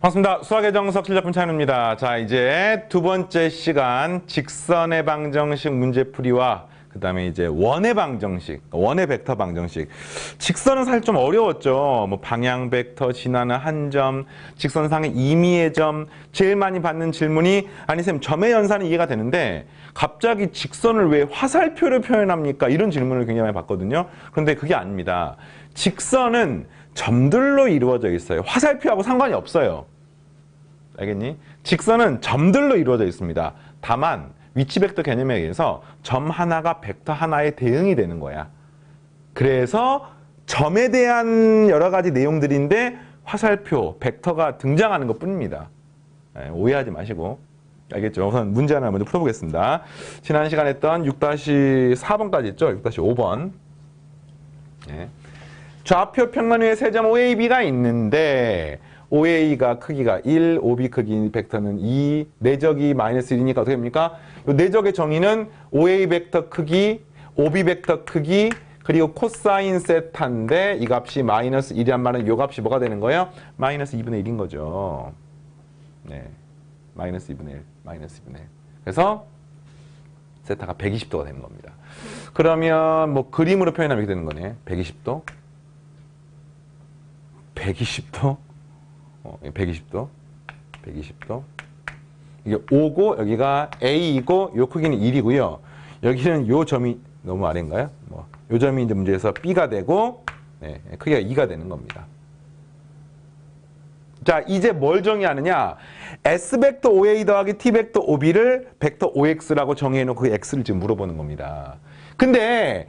반갑습니다. 수학의 정석 실력분 차이입니다. 자, 이제 두 번째 시간 직선의 방정식 문제풀이와 그 다음에 이제 원의 방정식, 원의 벡터 방정식. 직선은 사실 좀 어려웠죠. 뭐 방향 벡터, 지나는 한 점, 직선상의 임의의 점. 제일 많이 받는 질문이 아니 쌤 점의 연산은 이해가 되는데 갑자기 직선을 왜 화살표로 표현합니까? 이런 질문을 굉장히 많이 받거든요. 그런데 그게 아닙니다. 직선은 점들로 이루어져 있어요. 화살표하고 상관이 없어요. 알겠니? 직선은 점들로 이루어져 있습니다. 다만 위치 벡터 개념에 의해서 점 하나가 벡터 하나의 대응이 되는 거야. 그래서 점에 대한 여러 가지 내용들인데 화살표, 벡터가 등장하는 것 뿐입니다. 오해하지 마시고. 알겠죠? 우선 문제 하나 먼저 풀어보겠습니다. 지난 시간에 했던 6-4번까지 했죠? 6-5번. 네. 좌표 평면 위에 세 점 OAB가 있는데 OA가 크기가 1, OB 크기 벡터는 2, 내적이 마이너스 1이니까 어떻게 됩니까? 이 내적의 정의는 OA 벡터 크기, OB 벡터 크기, 그리고 코사인 세타인데 이 값이 마이너스 1이란 말은 이 값이 뭐가 되는 거예요? 마이너스 2분의 1인 거죠. 네, 마이너스 2분의 1, 마이너스 2분의 1. 그래서 세타가 120도가 되는 겁니다. 그러면 뭐 그림으로 표현하면 이렇게 되는 거네. 120도. 120도. 120도, 120도. 이게 O고 여기가 A이고 요 크기는 1이고요. 여기는 요 점이 너무 아래인가요? 뭐 요 점이 이제 문제에서 B가 되고 네, 크기가 2가 되는 겁니다. 자, 이제 뭘 정의하느냐? S 벡터 OA 더하기 T 벡터 OB를 벡터 OX라고 정의해놓고 그 X를 지금 물어보는 겁니다. 근데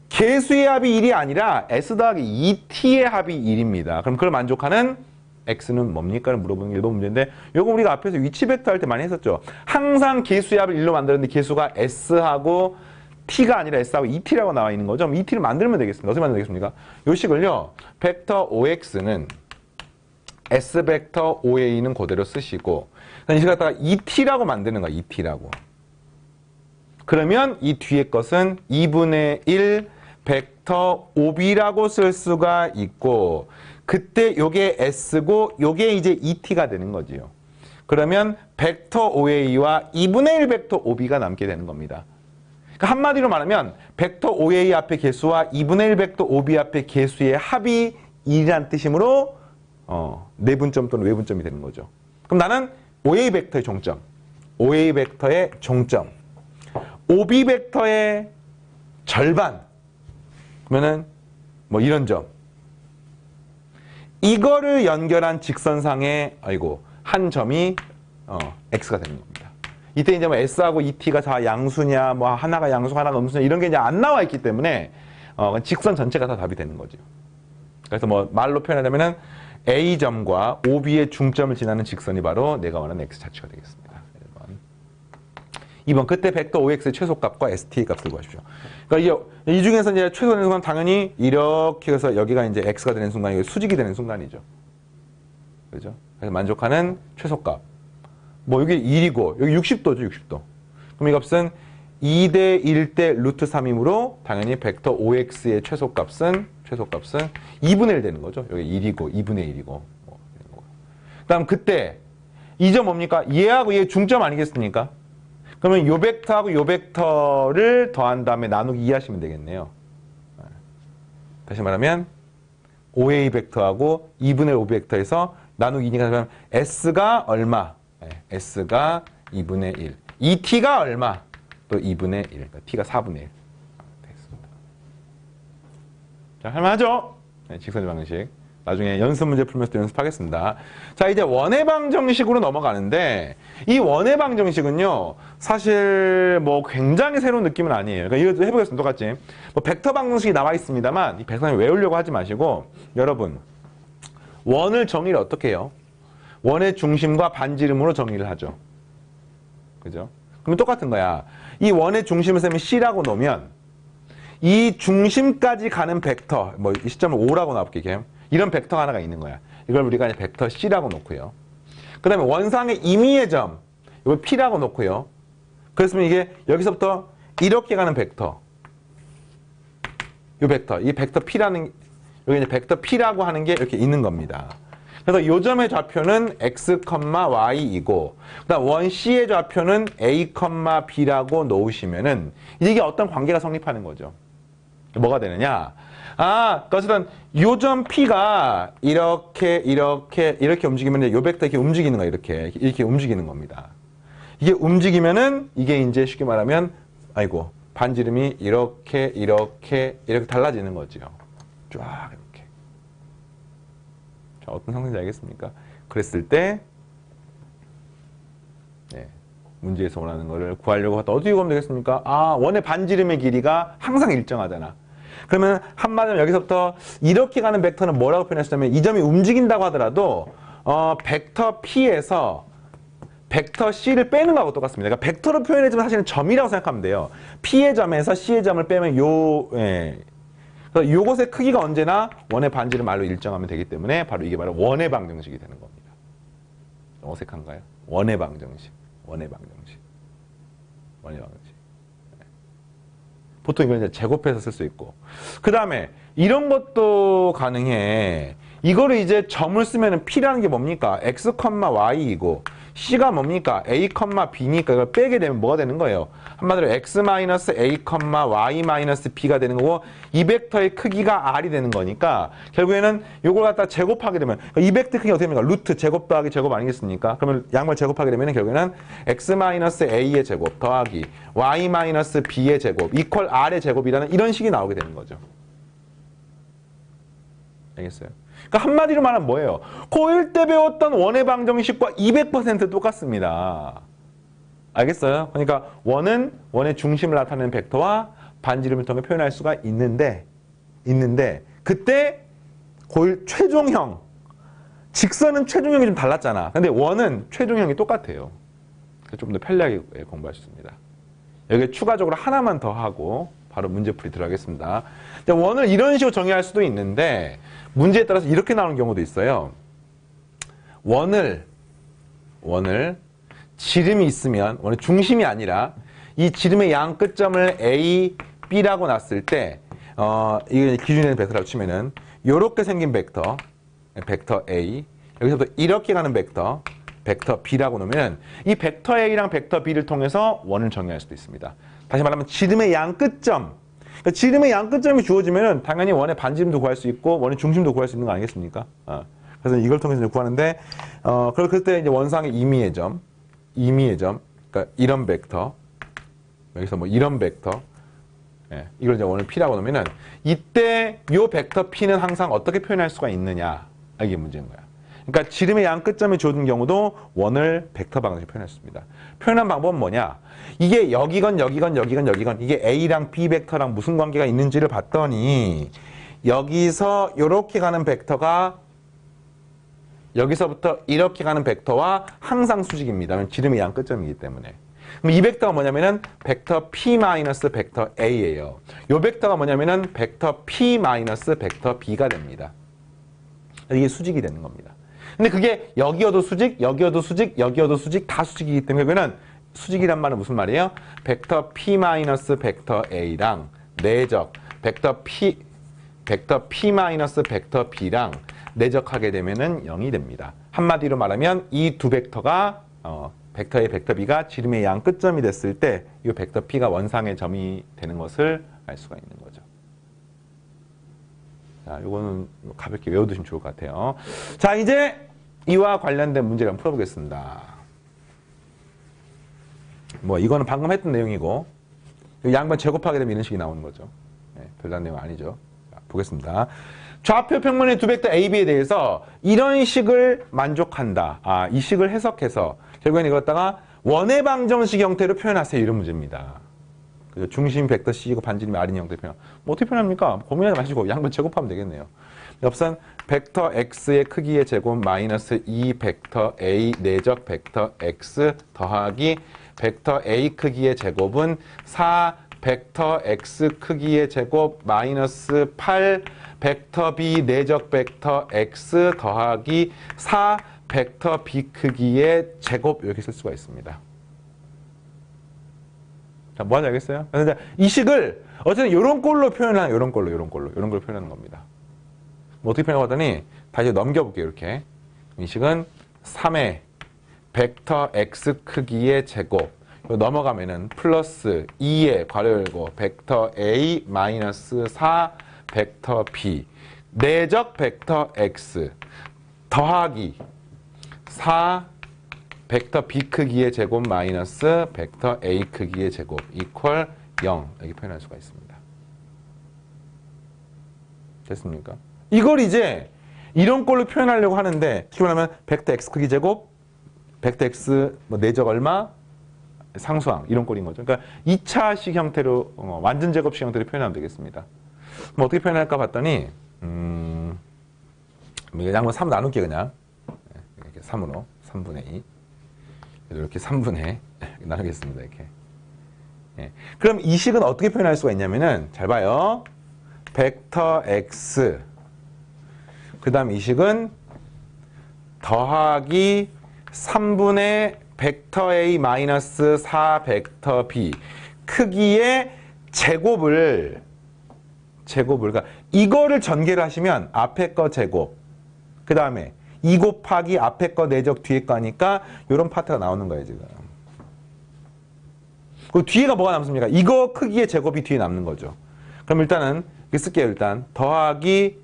개수의 합이 1이 아니라 S 더하기 2T의 합이 1입니다. 그럼 그걸 만족하는 X는 뭡니까? 를 물어보는 게 1번 문제인데 요거 우리가 앞에서 위치 벡터 할 때 많이 했었죠. 항상 개수의 합을 1로 만들었는데 개수가 S하고 T가 아니라 S하고 2T라고 나와 있는 거죠. 그럼 2T를 만들면 되겠습니다. 어떻게 만들면 되겠습니까? 요 식을요. 벡터 OX는 S 벡터 OA는 그대로 쓰시고 이 식을 갖다가 2T라고 만드는 거야. 2T라고. 그러면 이 뒤에 것은 2분의 1 벡터 OB라고 쓸 수가 있고 그때 요게 S고 요게 이제 2T가 되는 거지요. 그러면 벡터 OA와 2분의 1 벡터 OB가 남게 되는 겁니다. 그러니까 한마디로 말하면 벡터 OA 앞에 개수와 2분의 1 벡터 OB 앞에 개수의 합이 1이라는 뜻이므로 내분점 또는 외분점이 되는 거죠. 그럼 나는 OA 벡터의 종점, OA 벡터의 종점, OB 벡터의 절반, 그러면은 뭐 이런 점. 이거를 연결한 직선상의 한 점이 X가 되는 겁니다. 이때 이제 뭐 S하고 2T가 다 양수냐, 뭐 하나가 양수, 하나가 음수냐 이런 게 이제 안 나와 있기 때문에 직선 전체가 다 답이 되는 거죠. 그래서 뭐 말로 표현하자면은 A점과 OB의 중점을 지나는 직선이 바로 내가 원하는 X 자체가 되겠습니다. 2번 그때 벡터 OX의 최소값과 ST의 값을 구하십시오. 그러니까 이 중에서 이제 최소되는 순간 당연히 이렇게 해서 여기가 이제 X가 되는 순간이 수직이 되는 순간이죠. 그죠? 그래서 만족하는 최소값. 뭐 여기 1이고 여기 60도죠, 60도. 그럼 이 값은 2대 1대 루트 3이므로 당연히 벡터 OX의 최소값은 2분의 1 되는 거죠. 여기 1이고 2분의 1이고. 그다음 그때 이 점 뭡니까? 얘하고 얘 중점 아니겠습니까? 그러면 요 벡터하고 요 벡터를 더한 다음에 나누기 2 하시면 되겠네요. 다시 말하면 OA 벡터하고 2분의 5 벡터에서 나누기 2니까 그러면 S가 얼마? S가 2분의 1. 2T가 얼마? 또 2분의 1. 그러니까 T가 4분의 1. 되겠습니다. 자, 할만하죠? 네, 직선의 방정식. 나중에 연습 문제 풀면서 또 연습하겠습니다. 자, 이제 원의 방정식으로 넘어가는데 이 원의 방정식은요 사실 뭐 굉장히 새로운 느낌은 아니에요. 그러니까 이것도 해보겠습니다. 똑같이 뭐 벡터 방정식이 나와 있습니다만 이 벡터를 외우려고 하지 마시고 여러분 원을 정의를 어떻게 해요? 원의 중심과 반지름으로 정의를 하죠. 그죠? 그럼 똑같은 거야. 이 원의 중심을 쌤이 C라고 놓으면 이 중심까지 가는 벡터 뭐 이 시점을 O라고 놔볼게요. 이런 벡터가 하나가 있는 거야. 이걸 우리가 이제 벡터 C라고 놓고요. 그 다음에 원상의 임의의 점, 이걸 P라고 놓고요. 그랬으면 이게 여기서부터 이렇게 가는 벡터. 이 벡터 P라는, 여기 이제 벡터 P라고 하는 게 이렇게 있는 겁니다. 그래서 요점의 좌표는 x, y이고 그다음 원 C의 좌표는 a, b라고 놓으시면은 이게 어떤 관계가 성립하는 거죠. 뭐가 되느냐? 그것은 요점 P가 이렇게 움직이면 요 벡터 이렇게 움직이는 거야. 이렇게 움직이는 겁니다. 이게 움직이면은 이게 이제 쉽게 말하면 반지름이 이렇게 달라지는 거죠. 쫙 이렇게. 자, 어떤 상승인지 알겠습니까? 그랬을 때 문제에서 원하는 거를 구하려고 하다 어떻게 구하면 되겠습니까? 원의 반지름의 길이가 항상 일정하잖아. 그러면 한마디로 여기서부터 이렇게 가는 벡터는 뭐라고 표현할 수 있냐면 이 점이 움직인다고 하더라도 벡터 P에서 벡터 C를 빼는 거하고 똑같습니다. 그러니까 벡터로 표현해주면 사실은 점이라고 생각하면 돼요. P의 점에서 C의 점을 빼면 그래서 요것의 크기가 언제나 원의 반지름 R로 일정하면 되기 때문에 바로 이게 바로 원의 방정식이 되는 겁니다. 어색한가요? 원의 방정식. 보통 이걸 이제 제곱해서 쓸 수 있고. 그 다음에 이런 것도 가능해. 이거를 이제 점을 쓰면은 P라는 게 뭡니까? x, y이고 C가 뭡니까? a, b니까 이걸 빼게 되면 뭐가 되는 거예요? 한마디로 x-a, y-b가 되는 거고 이 벡터의 크기가 r이 되는 거니까 결국에는 이걸 갖다 제곱하게 되면 이 벡터 크기가 어떻게 됩니까? 루트 제곱 더하기 제곱 아니겠습니까? 그러면 양말 제곱하게 되면 결국에는 x-a의 제곱 더하기 y-b의 제곱 이퀄 r의 제곱이라는 이런 식이 나오게 되는 거죠. 알겠어요? 그러니까 한마디로 말하면 뭐예요? 고1 때 배웠던 원의 방정식과 200% 똑같습니다. 알겠어요? 그러니까 원은 원의 중심을 나타내는 벡터와 반지름을 통해 표현할 수가 있는데 그때 고1 최종형 직선은 최종형이 좀 달랐잖아. 근데 원은 최종형이 똑같아요. 좀 더 편리하게 공부할 수 있습니다. 여기 추가적으로 하나만 더 하고 바로 문제풀이 들어가겠습니다. 원을 이런 식으로 정의할 수도 있는데 문제에 따라서 이렇게 나오는 경우도 있어요. 원을 지름이 있으면 원의 중심이 아니라 이 지름의 양 끝점을 A, B라고 놨을 때 이게 기준에는 벡터라고 치면은 요렇게 생긴 벡터 A 여기서부터 이렇게 가는 벡터 B라고 놓으면 이 벡터 A랑 벡터 B를 통해서 원을 정의할 수도 있습니다. 다시 말하면 지름의 양 끝점 그러니까 지름의 양 끝점이 주어지면은 당연히 원의 반지름도 구할 수 있고 원의 중심도 구할 수 있는 거 아니겠습니까? 그래서 이걸 통해서 구하는데 그때 이제 원상의 임의의 점, 그러니까 이런 벡터 여기서 뭐 이런 벡터, 이걸 이제 원을 P라고 놓으면은 이때 요 벡터 P는 항상 어떻게 표현할 수가 있느냐 이게 문제인 거야. 그러니까 지름의 양 끝점이 주어진 경우도 원을 벡터 방정식으로 표현할 수 있습니다. 표현한 방법은 뭐냐? 이게 여기건 이게 A랑 B 벡터랑 무슨 관계가 있는지를 봤더니 여기서 이렇게 가는 벡터가 여기서부터 이렇게 가는 벡터와 항상 수직입니다. 왜냐면 지름의 양 끝점이기 때문에. 그럼 이 벡터가 뭐냐면은 벡터 P 마이너스 벡터 A예요. 이 벡터가 뭐냐면은 벡터 P 마이너스 벡터 B가 됩니다. 이게 수직이 되는 겁니다. 근데 그게 여기여도 수직, 여기여도 수직, 여기여도 수직, 다 수직이기 때문에 그러면 수직이란 말은 무슨 말이에요? 벡터 P 마이너스 벡터 A랑 내적 벡터 P 마이너스 벡터 B랑 내적하게 되면은 0이 됩니다. 한마디로 말하면 이 두 벡터가 벡터의 벡터 B가 지름의 양 끝점이 됐을 때 이 벡터 P가 원상의 점이 되는 것을 알 수가 있는 거죠. 자, 이거는 가볍게 외워두시면 좋을 것 같아요. 자, 이제 이와 관련된 문제를 한번 풀어보겠습니다. 뭐 이거는 방금 했던 내용이고 양변 제곱하게 되면 이런 식이 나오는 거죠. 별다른 내용 아니죠. 자, 보겠습니다. 좌표 평면의 두 벡터 A, B에 대해서 이런 식을 만족한다. 이 식을 해석해서 결국엔 이거 갖다가 원의 방정식 형태로 표현하세요. 이런 문제입니다. 중심 벡터 C이고 반지름이 R인 형태로 표현. 뭐 어떻게 표현합니까? 고민하지 마시고 양변 제곱하면 되겠네요. 옆선 벡터 X의 크기의 제곱 마이너스 2 벡터 A 내적 벡터 X 더하기 벡터 A 크기의 제곱은 4 벡터 X 크기의 제곱 마이너스 8 벡터 B 내적 벡터 X 더하기 4 벡터 B 크기의 제곱 이렇게 쓸 수가 있습니다. 자, 뭐 하는지 알겠어요? 그래서 이 식을 어쨌든 이런 꼴로 표현하는 이런 걸로 표현하는 겁니다. 뭐 어떻게 표현하고 하더니 다시 넘겨볼게요. 이렇게 이 식은 3의 벡터 x 크기의 제곱 넘어가면은 플러스 2의 괄호 열고 벡터 a 마이너스 4 벡터 b 내적 벡터 x 더하기 4 벡터 b 크기의 제곱 마이너스 벡터 a 크기의 제곱 이퀄 0 이렇게 표현할 수가 있습니다. 됐습니까? 이걸 이제 이런 꼴로 표현하려고 하는데 쉽게 말하면 벡터 x 크기 제곱 벡터 x 뭐 내적 얼마 상수항 이런 꼴인 거죠. 그러니까 2차식 형태로 완전 제곱식 형태로 표현하면 되겠습니다. 그럼 어떻게 표현할까 봤더니 양분 3 나눌게 그냥 이렇게 3으로 3분의 2 이렇게 3분의 나누겠습니다. 이렇게. 예. 그럼 이 식은 어떻게 표현할 수가 있냐면은 잘 봐요. 벡터 x 그 다음 이 식은 더하기 3분의 벡터 a 마이너스 4 벡터 b 크기의 제곱을 그러니까 이거를 전개를 하시면 앞에 거 제곱 그 다음에 2 곱하기 앞에 거 내적 뒤에 거니까 이런 파트가 나오는 거예요 지금. 그 뒤에가 뭐가 남습니까? 이거 크기의 제곱이 뒤에 남는 거죠. 그럼 일단은 이렇게 쓸게요. 일단 더하기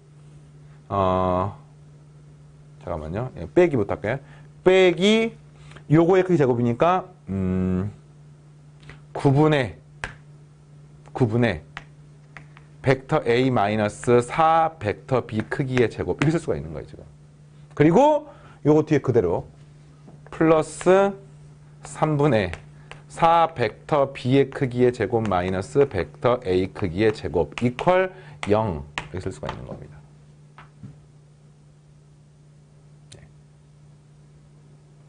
잠깐만요. 빼기부터 할까요? 빼기 요거의 크기 제곱이니까 9분의 벡터 a 마이너스 4 벡터 b 크기의 제곱 이렇게 쓸 수가 있는 거예요 지금. 그리고 요거 뒤에 그대로 플러스 3분의 4 벡터 b의 크기의 제곱 마이너스 벡터 a 크기의 제곱 이퀄 0 이렇게 쓸 수가 있는 겁니다.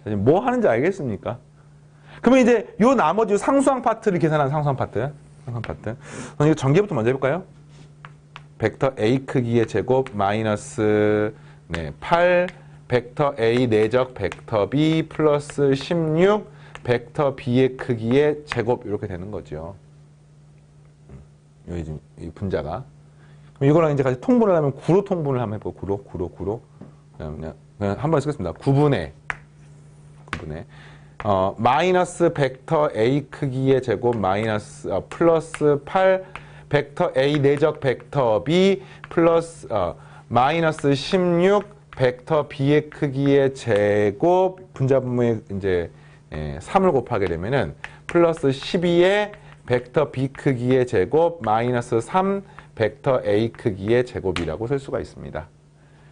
네. 뭐 하는지 알겠습니까? 그러면 이제 요 나머지 상수항 파트를 계산하는 상수항 파트. 이거 전개부터 먼저 해볼까요? 벡터 a 크기의 제곱 마이너스 8 벡터 a 내적 벡터 b 플러스 16 벡터 b의 크기의 제곱 이렇게 되는 거죠. 여기 지금 이 분자가. 그럼 이거랑 이제 같이 통분을 하면 구로 통분을 한번 해볼게요. 구로. 그냥 한번 쓰겠습니다. 9분의 마이너스 벡터 a 크기의 제곱 마이너스 플러스 8 벡터 a 내적 벡터 b 플러스 마이너스 16 벡터 b의 크기의 제곱 분자분모에 이제 3을 곱하게 되면은 플러스 12의 벡터 b 크기의 제곱 마이너스 3 벡터 a 크기의 제곱이라고 쓸 수가 있습니다.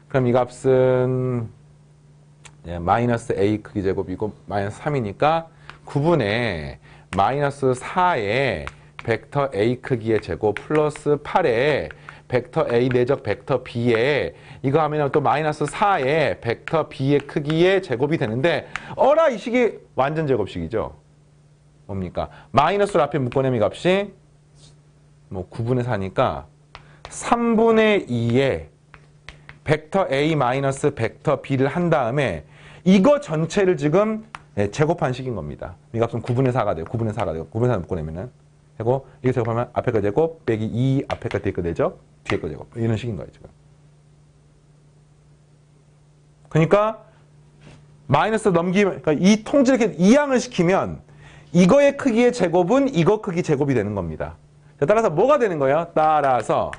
그럼 이 값은 마이너스 a 크기 제곱이고 마이너스 3이니까 9분의 마이너스 4의 벡터 a 크기의 제곱 플러스 8의 벡터 a 내적 벡터 b에 이거 하면 또 마이너스 4의 벡터 b의 크기의 제곱이 되는데 어라 이 식이 완전 제곱식이죠. 뭡니까? 마이너스를 앞에 묶어내면 이 값이 뭐 9분의 4니까 3분의 2의 벡터 a 마이너스 벡터 b를 한 다음에 이거 전체를 지금 제곱한 식인 겁니다. 이 값은 9분의 4가 돼요. 9분의 4를 묶어내면은 그리고 이거 제곱하면 앞에 거 제곱 빼기 2 앞에 거 뒤에 거 내적 뒤에 거 제곱 이런 식인 거예요 지금. 그러니까 마이너스 넘기면 그러니까 이 통지를 이렇게 이항을 시키면 이거의 크기의 제곱은 이거 크기 제곱이 되는 겁니다. 자, 따라서 뭐가 되는 거예요? 따라서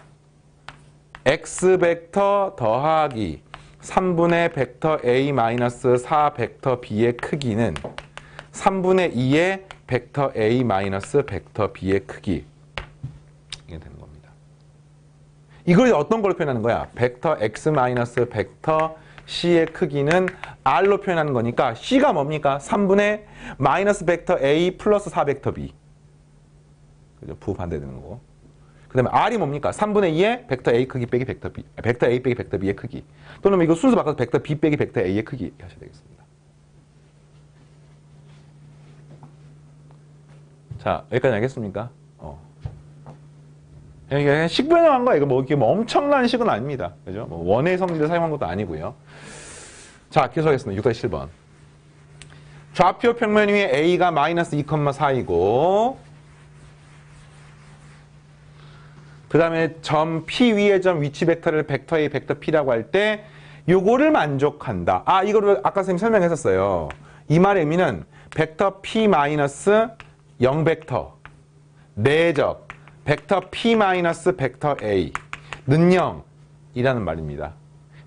x 벡터 더하기 3분의 벡터 a 마이너스 4 벡터 b의 크기는 3분의 2의 벡터 a 마이너스 벡터 b의 크기 이게 되는 겁니다. 이걸 어떤 걸로 표현하는 거야? 벡터 x 마이너스 벡터 c의 크기는 r로 표현하는 거니까 c가 뭡니까? 3분의 마이너스 벡터 a 플러스 4 벡터 b 그죠? 부반대되는 거고. 그 다음에 r이 뭡니까? 3분의 2의 벡터 a 크기 빼기 벡터 b 벡터 a 빼기 벡터 b의 크기 또는 이거 순서 바꿔서 벡터 b 빼기 벡터 a의 크기 하셔야 되겠습니다. 자, 여기까지 알겠습니까? 이게 식 변형한 거야. 이거 이게 엄청난 식은 아닙니다. 그죠? 원의 성질을 사용한 것도 아니고요. 자, 계속하겠습니다. 6-7번. 좌표 평면 위에 a가 마이너스 2,4이고 그 다음에 점 P 위의 점 위치 벡터를 벡터 A, 벡터 P라고 할 때 요거를 만족한다. 아, 이거를 아까 선생님 설명했었어요. 이 말의 의미는 벡터 P 마이너스 0벡터 내적 벡터 P 마이너스 벡터 A 는 0이라는 말입니다.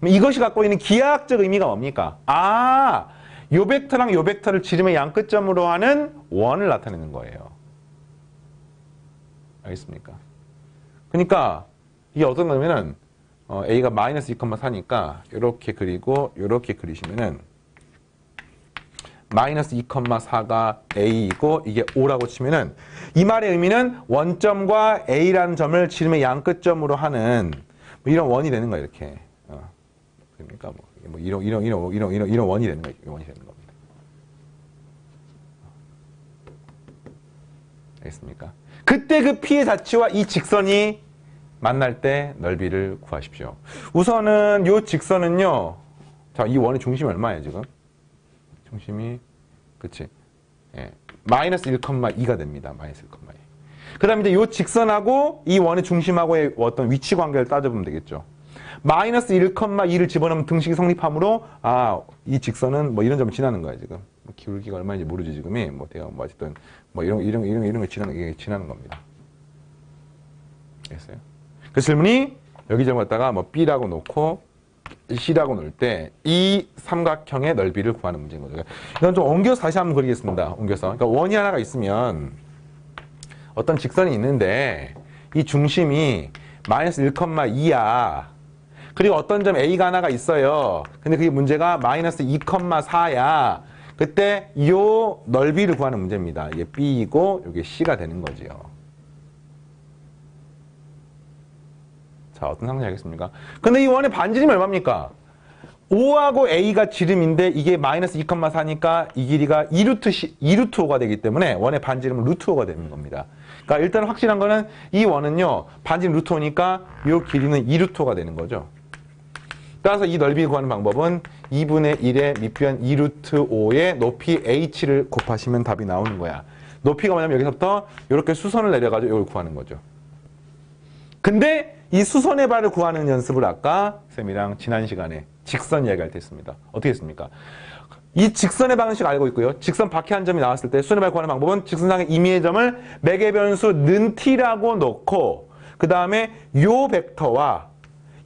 이것이 갖고 있는 기하학적 의미가 뭡니까? 아, 요 벡터랑 요 벡터를 지름의 양끝점으로 하는 원을 나타내는 거예요. 알겠습니까? 그러니까 이게 어떤 거냐면은 A가 마이너스 2,4니까 이렇게 그리고 이렇게 그리시면은 마이너스 2,4가 A이고 이게 O라고 치면은 이 말의 의미는 원점과 A라는 점을 지름의 양끝점으로 하는 뭐 이런 원이 되는 거예요. 이렇게. 그러니까 뭐 이런 원이 되는 거예요. 원이 되는 겁니다. 알겠습니까? 그때 그 P의 자치와 이 직선이 만날 때 넓이를 구하십시오. 우선은 이 직선은요. 자, 이 원의 중심이 얼마예요, 지금? 중심이, 그치? 예, 마이너스 1,2가 됩니다. 마이너스 1,2. 그 다음에 이제 이 직선하고 이 원의 중심하고의 어떤 위치 관계를 따져보면 되겠죠. 마이너스 1,2를 집어넣으면 등식이 성립하므로, 아, 이 직선은 뭐 이런 점을 지나는 거야, 지금. 기울기가 얼마인지 모르지, 지금이. 뭐, 대가 뭐, 어쨌든, 뭐, 이런 걸 지나는 겁니다. 알겠어요? 그 질문이 여기 점 갖다가 뭐 B라고 놓고 C라고 놓을 때 이 삼각형의 넓이를 구하는 문제인 거죠. 이건 좀 옮겨서 다시 한번 그리겠습니다. 옮겨서. 그러니까 원이 하나가 있으면 어떤 직선이 있는데 이 중심이 마이너스 1,2야. 그리고 어떤 점 A가 하나가 있어요. 근데 그게 문제가 마이너스 2,4야. 그때 이 넓이를 구하는 문제입니다. 이게 B이고 이게 C가 되는 거지요. 자, 어떤 상황이 알겠습니까? 근데 이 원의 반지름이 얼마입니까? O하고 A가 지름인데 이게 마이너스 2,4니까 이 길이가 2루트 5가 되기 때문에 원의 반지름은 루트 5가 되는 겁니다. 그러니까 일단 확실한 거는 이 원은요, 반지름 루트 5니까 이 길이는 2루트 5가 되는 거죠. 따라서 이 넓이를 구하는 방법은 2분의 1의 밑변 2루트 5의 높이 h를 곱하시면 답이 나오는 거야. 높이가 뭐냐면 여기서부터 이렇게 수선을 내려가지고 이걸 구하는 거죠. 근데 이 수선의 발을 구하는 연습을 아까 쌤이랑 지난 시간에 직선 이야기할 때 했습니다. 어떻게 했습니까? 이 직선의 방식 알고 있고요. 직선 밖에 한 점이 나왔을 때 수선의 발 구하는 방법은 직선상의 임의의 점을 매개 변수 는 t라고 놓고 그 다음에 요 벡터와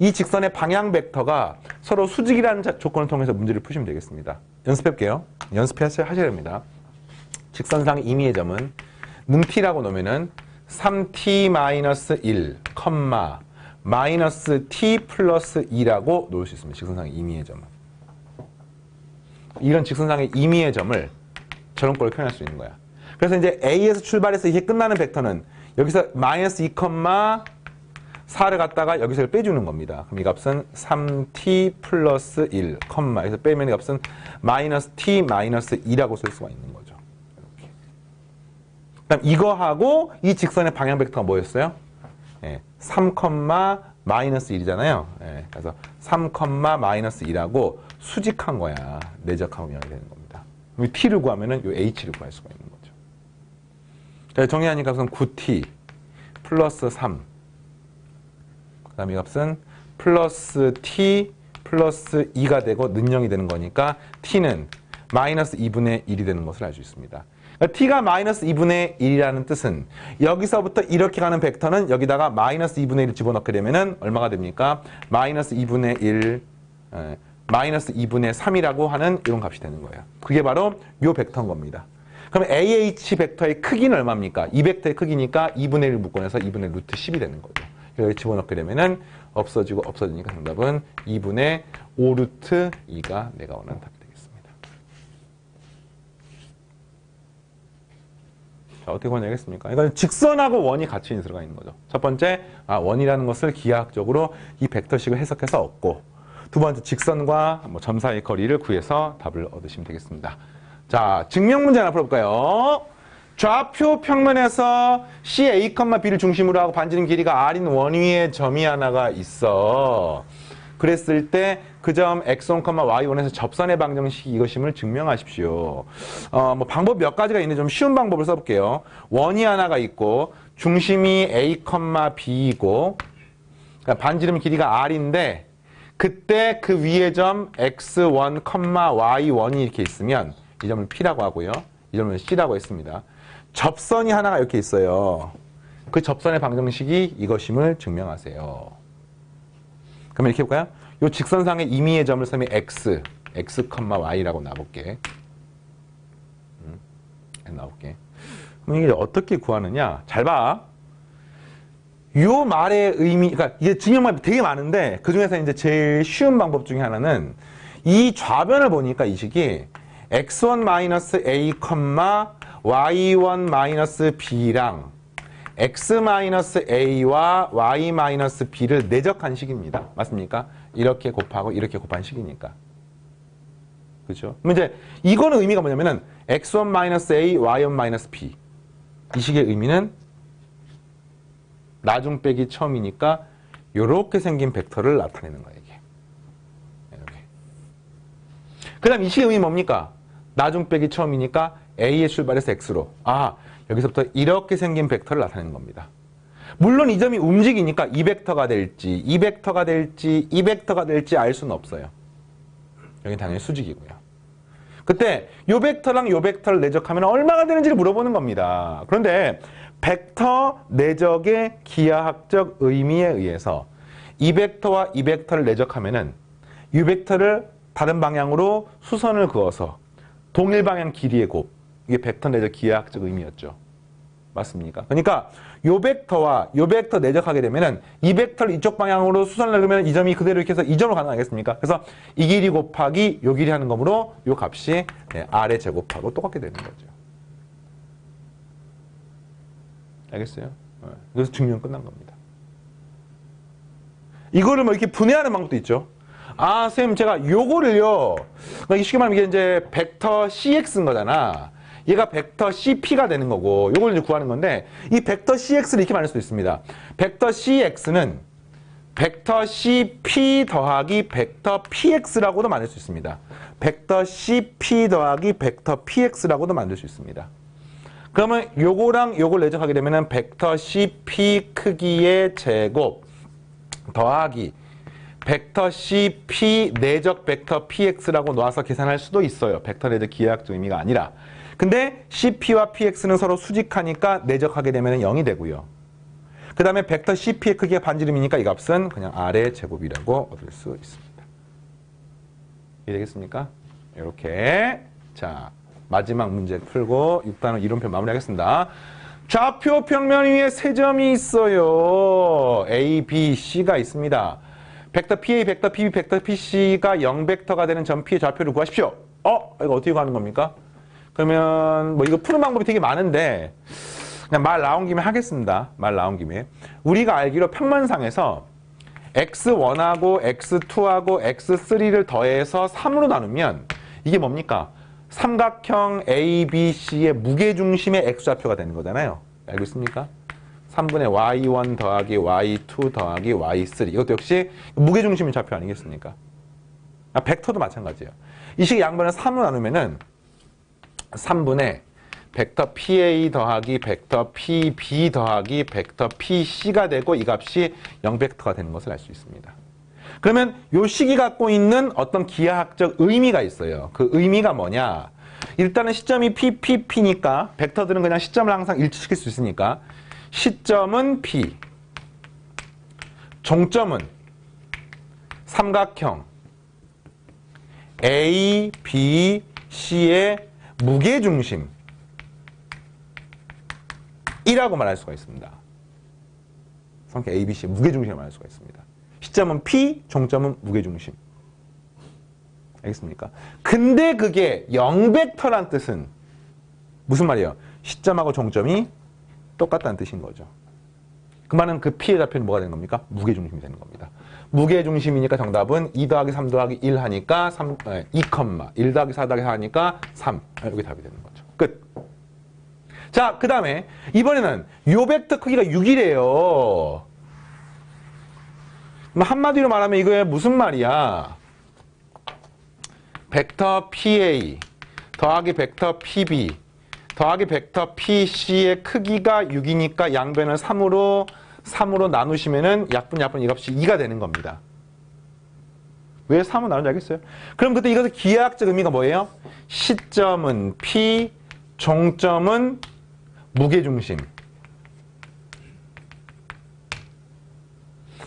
이 직선의 방향 벡터가 서로 수직이라는 조건을 통해서 문제를 푸시면 되겠습니다. 연습해볼게요. 연습하셔야 됩니다. 직선상의 임의의 점은 는 t라고 놓으면은 3t-1, 마이너스 t 플러스 2라고 놓을 수 있습니다. 직선상의 임의의 점은. 이런 직선상의 임의의 점을 저런 꼴로 표현할 수 있는 거야. 그래서 이제 A에서 출발해서 이게 끝나는 벡터는 여기서 마이너스 2,4를 갖다가 여기서 빼주는 겁니다. 그럼 이 값은 3t 플러스 1, 여기서 빼면 이 값은 마이너스 t 마이너스 2라고 쓸 수가 있는 거죠. 이렇게. 그다음 이거하고 이 직선의 방향 벡터가 뭐였어요? 3, 마이너스 1이잖아요. 그래서 3, 마이너스 2라고 수직한 거야. 내적하고 연이 되는 겁니다. 이 t를 구하면은 이 h를 구할 수가 있는 거죠. 자, 정리하니까 값은 9t 플러스 3. 그 다음에 이 값은 플러스 t 플러스 2가 되고 는 0이 되는 거니까 t는 마이너스 2분의 1이 되는 것을 알 수 있습니다. 그러니까 t가 마이너스 2분의 1이라는 뜻은 여기서부터 이렇게 가는 벡터는 여기다가 마이너스 2분의 1을 집어넣게 되면은 얼마가 됩니까? 마이너스 2분의 1, 마이너스 2분의 3이라고 하는 이런 값이 되는 거예요. 그게 바로 요 벡터인 겁니다. 그럼 AH 벡터의 크기는 얼마입니까? 이 벡터의 크기니까 2분의 1을 묶어내서 2분의 루트 10이 되는 거죠. 여기 집어넣게 되면은 없어지고 없어지니까 정답은 2분의 5 루트 2가 내가 원하는 답이 되겠습니다. 자, 어떻게 구하냐겠습니까? 이건 직선하고 원이 같이 들어가 있는 거죠. 첫 번째, 원이라는 것을 기하학적으로 이 벡터식을 해석해서 얻고, 두 번째, 직선과 점 사이의 거리를 구해서 답을 얻으시면 되겠습니다. 자, 증명 문제 하나 풀어볼까요? 좌표 평면에서 CA, B를 중심으로 하고 반지름 길이가 R인 원위의 점이 하나가 있어. 그랬을 때 그 점 X1, Y1에서 접선의 방정식이 이것임을 증명하십시오. 뭐 방법 몇 가지가 있는데 좀 쉬운 방법을 써볼게요. 원이 하나가 있고 중심이 A, B이고 그러니까 반지름 길이가 R인데 그때 그 위에 점 x1, y1이 이렇게 있으면 이 점을 P라고 하고요. 이 점을 C라고 했습니다. 접선이 하나가 이렇게 있어요. 그 접선의 방정식이 이것임을 증명하세요. 그러면 이렇게 해볼까요? 이 직선상의 임의의 점을 쓰면 x, y라고 놔볼게. 그럼 이게 어떻게 구하느냐? 잘 봐. 요 말의 의미, 그러니까 이게 증명말이 되게 많은데 그 중에서 이제 제일 쉬운 방법 중에 하나는 이 좌변을 보니까 이 식이 x1-a, y1-b랑 x-a와 y-b를 내적한 식입니다. 맞습니까? 이렇게 곱하고 이렇게 곱한 식이니까. 그렇죠? 그럼 이제 이거는 의미가 뭐냐면은 x1-a, y1-b. 이 식의 의미는 나중 빼기 처음이니까 이렇게 생긴 벡터를 나타내는 거예요. 이게. 이렇게. 그 다음 이 식의 의미 뭡니까? 나중 빼기 처음이니까 a의 출발해서 x로. 아, 여기서부터 이렇게 생긴 벡터를 나타내는 겁니다. 물론 이 점이 움직이니까 이 벡터가 될지, 이 벡터가 될지, 이 벡터가 될지 알 수는 없어요. 여기 당연히 수직이고요. 그때 요 벡터랑 요 벡터를 내적하면 얼마가 되는지를 물어보는 겁니다. 그런데 벡터 내적의 기하학적 의미에 의해서 이 벡터와 이 벡터를 내적하면은 이 벡터를 다른 방향으로 수선을 그어서 동일 방향 길이의 곱. 이게 벡터 내적 기하학적 의미였죠. 맞습니까? 그러니까 요 벡터와 요 벡터 내적하게 되면은 이 벡터를 이쪽 방향으로 수선을 그으면 이 점이 그대로 이렇게 해서 이 점으로 가능하겠습니까? 그래서 이 길이 곱하기 요 길이 하는 거므로 요 값이 R의 제곱하고 똑같게 되는 거죠. 알겠어요? 그래서 증명 끝난 겁니다. 이거를 뭐 이렇게 분해하는 방법도 있죠. 아, 선생님, 제가 요거를요, 그러니까 쉽게 말하면 이게 이제 벡터 CX인 거잖아. 얘가 벡터 CP가 되는 거고, 요걸 이제 구하는 건데, 이 벡터 CX를 이렇게 말할 수도 있습니다. 벡터 CX는 벡터 CP 더하기 벡터 PX라고도 만들 수 있습니다. 벡터 CP 더하기 벡터 PX라고도 만들 수 있습니다. 그러면 요거랑 요걸 내적하게 되면은 벡터 CP 크기의 제곱 더하기 벡터 CP 내적 벡터 PX라고 놓아서 계산할 수도 있어요. 벡터 내적 기하학적 의미가 아니라. 근데 CP와 PX는 서로 수직하니까 내적하게 되면 0이 되고요. 그 다음에 벡터 CP의 크기가 반지름이니까 이 값은 그냥 R의 제곱이라고 얻을 수 있습니다. 이해되겠습니까? 이렇게. 자, 마지막 문제 풀고 6단원 이론표 마무리하겠습니다. 좌표 평면 위에 세 점이 있어요. A, B, C가 있습니다. 벡터 PA, 벡터 PB, 벡터 PC가 0벡터가 되는 점 P의 좌표를 구하십시오. 이거 어떻게 구하는 겁니까? 그러면 뭐 이거 푸는 방법이 되게 많은데 그냥 말 나온 김에 하겠습니다. 말 나온 김에. 우리가 알기로 평면상에서 x1하고 x2하고 x3를 더해서 3으로 나누면 이게 뭡니까? 삼각형 ABC의 무게중심의 x좌표가 되는 거잖아요. 알고 있습니까? 3분의 y1 더하기 y2 더하기 y3. 이것도 역시 무게중심의 좌표 아니겠습니까? 벡터도 마찬가지예요. 이 식의 양변을 3으로 나누면은 3분의 벡터 PA 더하기 벡터 PB 더하기 벡터 PC가 되고 이 값이 0벡터가 되는 것을 알 수 있습니다. 그러면 이 식이 갖고 있는 어떤 기하학적 의미가 있어요. 그 의미가 뭐냐? 일단은 시점이 PP니까 벡터들은 그냥 시점을 항상 일치시킬 수 있으니까 시점은 P, 종점은 삼각형 A, B, C의 무게중심 이라고 말할 수가 있습니다. 삼각형 A, B, C의 무게중심을 말할 수가 있습니다. 시점은 P, 종점은 무게중심. 알겠습니까? 근데 그게 0벡터란 뜻은 무슨 말이에요? 시점하고 종점이 똑같다는 뜻인 거죠. 그 말은 그 P의 좌표는 뭐가 되는 겁니까? 무게중심이 되는 겁니다. 무게중심이니까 정답은 2 더하기 3 더하기 1 하니까 2, 1 더하기 4 더하기 4 하니까 3. 이게 답이 되는 거죠. 끝. 자, 그 다음에 이번에는 요 벡터 크기가 6이래요. 한마디로 말하면 이거에 무슨 말이야? 벡터 PA 더하기 벡터 PB 더하기 벡터 PC의 크기가 6이니까 양변을 3으로 나누시면은 약분 이 값이 2가 되는 겁니다. 왜 3은 나눈지 알겠어요? 그럼 그때 이것의 기하학적 의미가 뭐예요? 시점은 P, 종점은 무게중심.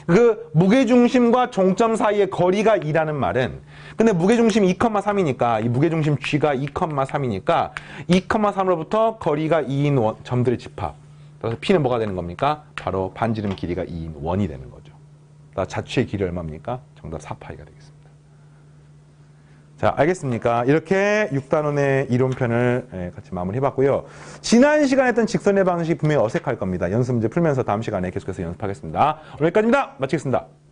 그 무게중심과 종점 사이의 거리가 2라는 말은 근데 무게중심이 2,3이니까 이 무게중심 G가 2,3이니까 2,3으로부터 거리가 2인 점들의 집합. 그래서 P는 뭐가 되는 겁니까? 바로 반지름 길이가 2인 원이 되는 거죠. 자취의 길이 얼마입니까? 정답 4파이가 되겠습니다. 자, 알겠습니까? 이렇게 6단원의 이론편을 같이 마무리해봤고요. 지난 시간에 했던 직선의 방식이 분명히 어색할 겁니다. 연습 문제 풀면서 다음 시간에 계속해서 연습하겠습니다. 오늘 여기까지입니다. 마치겠습니다.